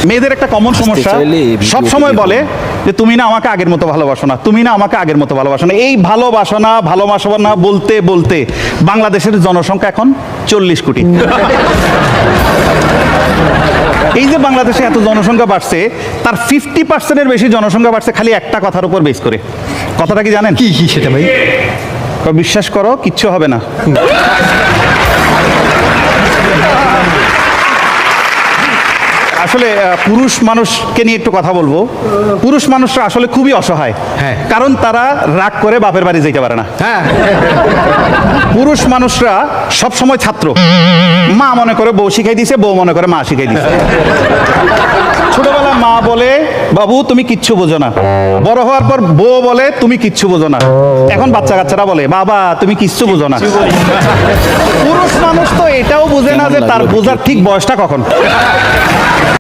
মেয়েদের একটা কমন সমস্যা, সব সময় বলে যে তুমি না আমাকে আগের মতো ভালোবাসো না, তুমি না আমাকে আগের মতো ভালোবাসো না। এই ভালোবাসো না ভালোবাসো না বলতে বলতে বাংলাদেশের জনসংখ্যা এখন 40 কোটি। এই যে বাংলাদেশে এত জনসংখ্যা বাড়ছে, তার 50%-এর বেশি জনসংখ্যা বাড়ছে খালি একটা কথার উপর বেস করে। কথাটা কি জানেন? কি সেটা ভাই? বিশ্বাস করো, কিচ্ছু হবে না। আসলে পুরুষ মানুষকে নিয়ে একটু কথা বলবো। পুরুষ মানুষরা আসলে খুবই অসহায়, হ্যাঁ। কারণ তারা রাগ করে বাপের বাড়ি যেতে পারে না। হ্যাঁ, পুরুষ মানুষরা সব সময় ছাত্র, মা মনে করে বউ শিখাই দিছে, বউ মনে করে মা শিখাই দিছে। ছোটবেলা মা বলে বাবু তুমি কিচ্ছু বোঝো না, বড় হওয়ার পর বউ বলে তুমি কিচ্ছু বোঝো না, এখন বাচ্চা কাচ্চারা বলে বাবা তুমি কিচ্ছু বোঝো না। পুরুষ মানুষ তো এটাও বোঝে না যে তার বোঝার ঠিক বয়সটা কখন।